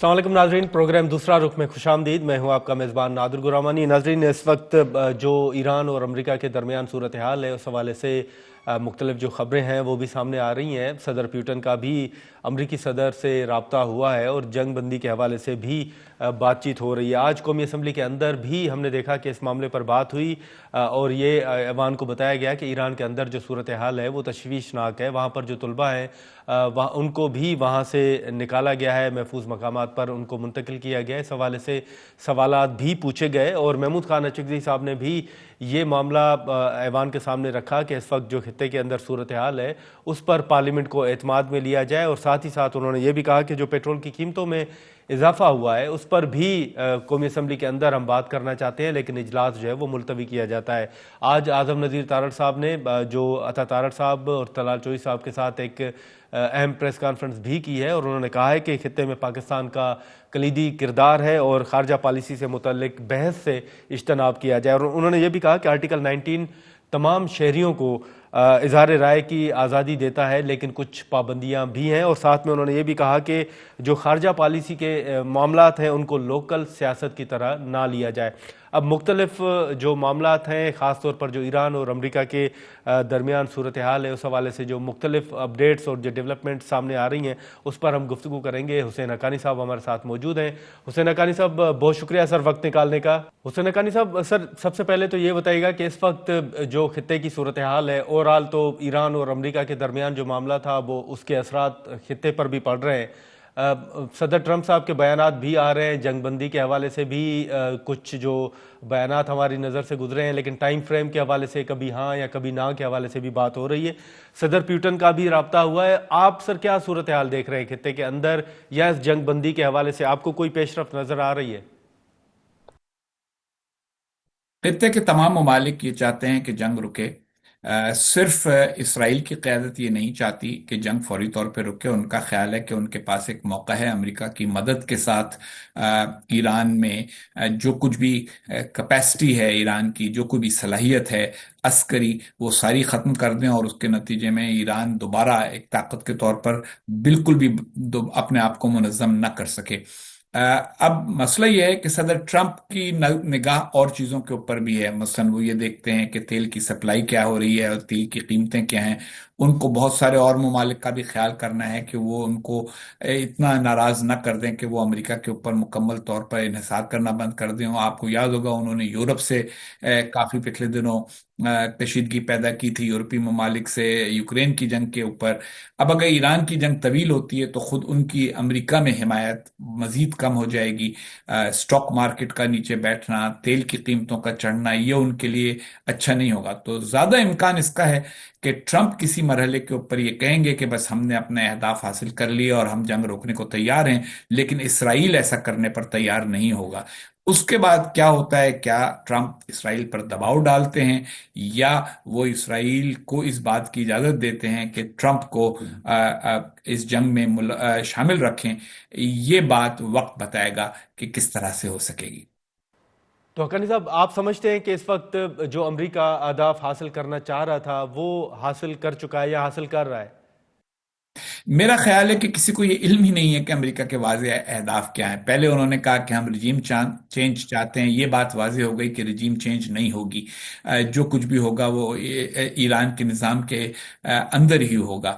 अस्सलाम वालेकुम नाजरीन, प्रोग्राम दूसरा रुख में खुशामदीद। मैं हूं आपका मेज़बान नादिर गुरामानी। नाजरीन, इस वक्त जो ईरान और अमेरिका के दरमियान सूरत हाल है, उस हवाले से मुख्तलिफ जो ख़बरें हैं वो भी सामने आ रही हैं। सदर प्यूटन का भी अमरीकी सदर से रब्ता हुआ है और जंग बंदी के हवाले से भी बातचीत हो रही है। आज कौमी असम्बली के अंदर भी हमने देखा कि इस मामले पर बात हुई और ये ऐवान को बताया गया कि ईरान के अंदर जो सूरत हाल है वो तशवीशनाक है। वहाँ पर जो तलबा हैं वहाँ उनको भी वहाँ से निकाला गया है, महफूज मकामात पर उनको मुंतकिल किया गया है। इस हवाले से सवालात भी पूछे गए और महमूद खान अचकज़ई साहब ने भी ये मामला ऐवान के सामने रखा कि इस वक्त जो खित्ते के अंदर सूरत हाल है उस पर पार्लियामेंट को एतमाद में लिया जाए। और साथ ही साथ उन्होंने ये भी कहा कि जो पेट्रोल की कीमतों में इजाफा हुआ है उस पर भी कौमी असम्बली के अंदर हम बात करना चाहते हैं, लेकिन इजलास जो है वो मुलतवी किया जाता है। आज आज़म नज़ीर तारड़ साहब ने जो अता तारड़ साहब और तलाल चोई साहब के साथ एक अहम प्रेस कॉन्फ्रेंस भी की है और उन्होंने कहा है कि खित्ते में पाकिस्तान का कलीदी किरदार है और खारजा पॉलिसी से मुतल्लिक बहस से इज्तनाब किया जाए। और उन्होंने ये भी कहा कि आर्टिकल 19 तमाम शहरियों को इज़हार राय की आज़ादी देता है, लेकिन कुछ पाबंदियां भी हैं। और साथ में उन्होंने ये भी कहा कि जो खारजा पॉलिसी के मामलात हैं उनको लोकल सियासत की तरह ना लिया जाए। अब मुख्तलिफ जो मामलात हैं, ख़ास तौर पर जो ईरान और अमेरिका के दरमियान सूरत हाल है उस हवाले से जो मुख्तलिफ अपडेट्स और जो डेवलपमेंट सामने आ रही हैं उस पर हम गुफ्तगू करेंगे। हुसैन हक्कानी साहब हमारे साथ मौजूद हैं। हुसैन हक्कानी साहब, बहुत शुक्रिया सर वक्त निकालने का। हुसैन हक्कानी साहब, सर सबसे पहले तो ये बताइएगा कि इस वक्त जो खित्ते की सूरत हाल है, ओवरऑल तो ईरान और अमेरिका के दरमियान जो मामला था वो उसके असरात खित्ते पर भी पड़ रहे हैं। सदर ट्रंप साहब के बयानात भी आ रहे हैं, जंग बंदी के हवाले से भी कुछ जो बयानात हमारी नज़र से गुजरे हैं, लेकिन टाइम फ्रेम के हवाले से कभी हाँ या कभी ना के हवाले से भी बात हो रही है। सदर प्यूटन का भी रब्ता हुआ है। आप सर क्या सूरत हाल देख रहे हैं खित्ते के अंदर, या इस जंग बंदी के हवाले से आपको कोई पेशरफ नज़र आ रही है? खत्ते के तमाम ममालिक ये चाहते हैं कि जंग रुके। सिर्फ इसराइल की क़यादत ये नहीं चाहती कि जंग फौरी तौर पे रुके। उनका ख्याल है कि उनके पास एक मौका है अमेरिका की मदद के साथ ईरान में जो कुछ भी कैपेसिटी है, ईरान की जो कोई भी सलाहियत है अस्करी, वो सारी ख़त्म कर दें और उसके नतीजे में ईरान दोबारा एक ताकत के तौर पर बिल्कुल भी अपने आप को मुनज़्ज़म न कर सके। अब मसला यह है कि सदर ट्रंप की निगाह और चीज़ों के ऊपर भी है। मसलन वो ये देखते हैं कि तेल की सप्लाई क्या हो रही है और तेल की कीमतें क्या हैं। उनको बहुत सारे और ममालिक का भी ख्याल करना है कि वो उनको इतना नाराज न कर दें कि वो अमेरिका के ऊपर मुकम्मल तौर पर इन्हिसार करना बंद कर दें। आपको याद होगा उन्होंने यूरोप से काफ़ी पिछले दिनों कशीदगी पैदा की थी, यूरोपीय ममालिक से यूक्रेन की जंग के ऊपर। अब अगर ईरान की जंग तवील होती है तो खुद उनकी अमेरिका में हिमायत मजीद कम हो जाएगी। स्टॉक मार्केट का नीचे बैठना, तेल की कीमतों का चढ़ना, ये उनके लिए अच्छा नहीं होगा। तो ज़्यादा इम्कान इसका है कि ट्रंप किसी मरहले के ऊपर ये कहेंगे कि बस हमने अपने अहदाफ हासिल कर लिए और हम जंग रोकने को तैयार हैं, लेकिन इसराइल ऐसा करने पर तैयार नहीं होगा। उसके बाद क्या होता है, क्या ट्रंप इसराइल पर दबाव डालते हैं या वो इसराइल को इस बात की इजाज़त देते हैं कि ट्रंप को इस जंग में शामिल रखें, ये बात वक्त बताएगा कि किस तरह से हो सकेगी। तो हक्कानी साहब, आप समझते हैं कि इस वक्त जो अमेरिका अहदाफ हासिल करना चाह रहा था वो हासिल कर चुका है या हासिल कर रहा है? मेरा ख्याल है कि किसी को ये इल्म ही नहीं है कि अमेरिका के वाज़ेह अहदाफ क्या हैं। पहले उन्होंने कहा कि हम रिजीम चेंज चाहते हैं, ये बात वाज़ेह हो गई कि रिजीम चेंज नहीं होगी। जो कुछ भी होगा वो ईरान के निज़ाम के अंदर ही होगा।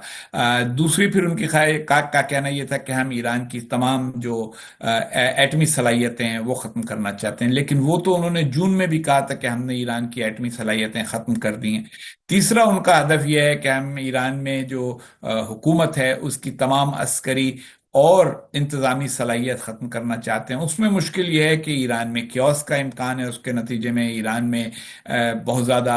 दूसरी फिर उनकी का कहना यह था कि हम ईरान की तमाम जो एटमी सलाहियतें हैं वो ख़त्म करना चाहते हैं, लेकिन वो तो उन्होंने जून में भी कहा था कि हमने ईरान की एटमी सलाहियतें ख़त्म कर दी हैं। तीसरा उनका हदफ यह है कि हम ईरान में जो हुकूमत है उसकी तमाम अस्करी और इंतज़ामी सलाहियत ख़त्म करना चाहते हैं। उसमें मुश्किल यह है कि ईरान में क्योस का इम्कान है, उसके नतीजे में ईरान में बहुत ज़्यादा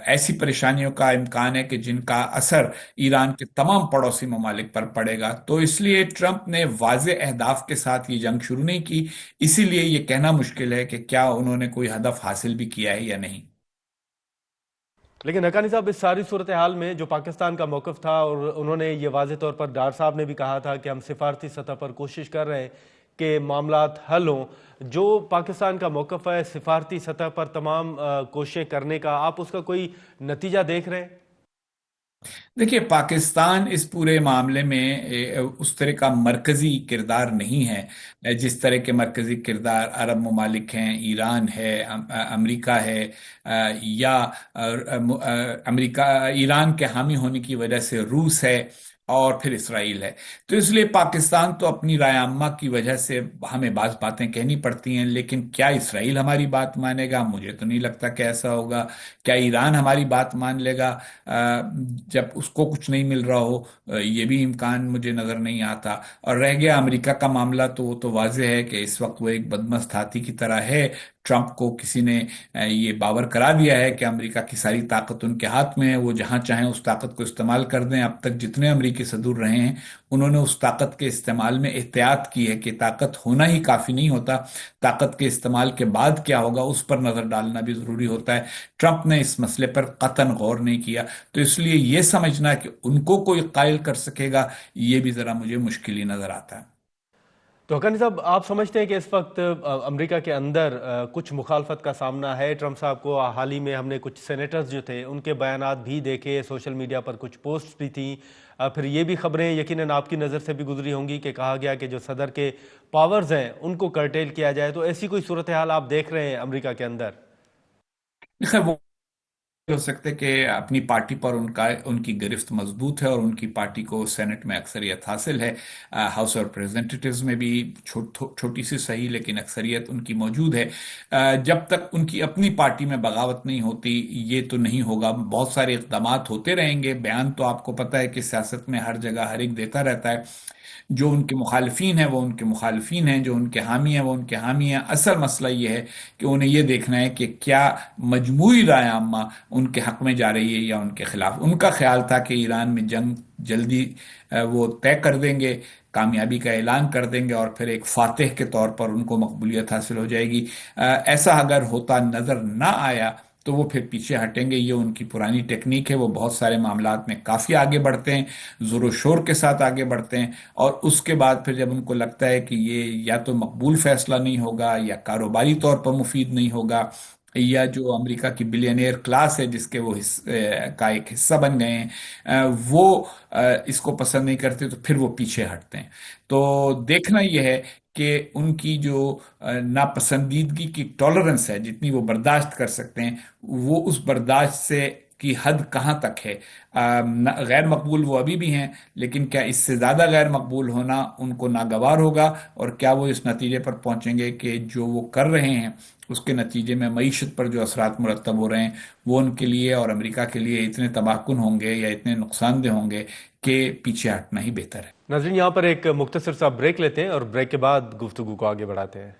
ऐसी परेशानियों का इम्कान है कि जिनका असर ईरान के तमाम पड़ोसी ममालिक पर पड़ेगा। तो इसलिए ट्रंप ने वाज़े अहदाफ के साथ ये जंग शुरू नहीं की। इसीलिए ये कहना मुश्किल है कि क्या उन्होंने कोई हदफ हासिल भी किया है या नहीं। लेकिन हक्कानी साहब, इस सारी सूरत हाल में जो पाकिस्तान का मौक़िफ़ था, और उन्होंने ये वाज़े तौर पर डार साहब ने भी कहा था कि हम सिफारती सतह पर कोशिश कर रहे हैं कि मामलात हल हों। जो पाकिस्तान का मौक़िफ़ है सिफारती सतह पर तमाम कोशिशें करने का, आप उसका कोई नतीजा देख रहे हैं? देखिए, पाकिस्तान इस पूरे मामले में उस तरह का मरकजी किरदार नहीं है जिस तरह के मरकजी किरदार अरब ममालिक हैं, ईरान है, अमेरिका है, या अमेरिका, ईरान के हामी होने की वजह से रूस है, और फिर इसराइल है। तो इसलिए पाकिस्तान तो अपनी राय आम्मा की वजह से हमें बात बातें कहनी पड़ती हैं, लेकिन क्या इसराइल हमारी बात मानेगा? मुझे तो नहीं लगता कि ऐसा होगा। क्या ईरान हमारी बात मान लेगा जब उसको कुछ नहीं मिल रहा हो? ये भी इम्कान मुझे नजर नहीं आता। और रह गया अमेरिका का मामला, तो वो तो वाजह है कि इस वक्त वो एक बदमस्त हाथी की तरह है। ट्रंप को किसी ने ये बावर करा दिया है कि अमेरिका की सारी ताकत उनके हाथ में है, वो जहां चाहें उस ताकत को इस्तेमाल कर दें। अब तक जितने अमेरिकी सदूर रहे हैं, उन्होंने उस ताकत के इस्तेमाल में एहतियात की है कि ताकत होना ही काफी नहीं होता, ताकत के इस्तेमाल के बाद क्या होगा उस पर नजर डालना भी जरूरी होता है। ट्रंप ने इस मसले पर कतई गौर नहीं किया। तो इसलिए ये समझना कि उनको कोई कायल कर सकेगा, ये भी जरा मुझे मुश्किल ही नजर आता है। तो हक्कानी साहब, आप समझते हैं कि इस वक्त अमेरिका के अंदर कुछ मुखालफत का सामना है ट्रंप साहब को? हाल ही में हमने कुछ सेनेटर्स जो थे उनके बयानात भी देखे, सोशल मीडिया पर कुछ पोस्ट भी थी। फिर ये भी खबरें यकीनन आपकी नज़र से भी गुजरी होंगी कि कहा गया कि जो सदर के पावर्स हैं उनको कर्टेल किया जाए। तो ऐसी कोई सूरत हाल आप देख रहे हैं अमेरिका के अंदर? खैर, वो हो सकते कि अपनी पार्टी पर उनकी गिरफ्त मजबूत है और उनकी पार्टी को सेनेट में अक्सरियत हासिल है। हाउस ऑफ रिप्रेजेंटेटिव्स में भी छोटी सी सही लेकिन अक्सरियत उनकी मौजूद है। जब तक उनकी अपनी पार्टी में बगावत नहीं होती, ये तो नहीं होगा। बहुत सारे इकदाम होते रहेंगे। बयान तो आपको पता है कि सियासत में हर जगह हर एक देता रहता है। जो उनके मुखालफीन हैं वो उनके मुखालफीन हैं, जो उनके हामी हैं वो उनके हामी हैं। असल मसला ये है कि उन्हें ये देखना है कि क्या मजमूई राय आमा उनके हक में जा रही है या उनके खिलाफ। उनका ख्याल था कि ईरान में जंग जल्दी वो तय कर देंगे, कामयाबी का ऐलान कर देंगे, और फिर एक फातिह के तौर पर उनको मकबूलियत हासिल हो जाएगी। ऐसा अगर होता नजर ना आया तो वो फिर पीछे हटेंगे। ये उनकी पुरानी टेक्निक है। वो बहुत सारे मामलात में काफ़ी आगे बढ़ते हैं, ज़ोर शोर के साथ आगे बढ़ते हैं, और उसके बाद फिर जब उनको लगता है कि ये या तो मकबूल फैसला नहीं होगा, या कारोबारी तौर पर मुफीद नहीं होगा, या जो अमेरिका की बिलियनियर क्लास है जिसके वो का एक हिस्सा बन गए हैं, वो इसको पसंद नहीं करते, तो फिर वो पीछे हटते हैं। तो देखना यह है कि उनकी जो नापसंदीदगी की टॉलरेंस है, जितनी वो बर्दाश्त कर सकते हैं, वो उस बर्दाश्त से की हद कहाँ तक है। गैर मकबूल वो अभी भी हैं, लेकिन क्या इससे ज़्यादा गैर मकबूल होना उनको नागवार होगा? और क्या वो इस नतीजे पर पहुंचेंगे कि जो वो कर रहे हैं उसके नतीजे में मईशत पर जो असरात मुरतब हो रहे हैं, वो उनके लिए और अमेरिका के लिए इतने तबाहकुन होंगे या इतने नुकसानदेह होंगे कि पीछे हटना ही बेहतर है। नाज़रीन, यहाँ पर एक मुख्तसर सा ब्रेक लेते हैं और ब्रेक के बाद गुफ्तगू को आगे बढ़ाते हैं।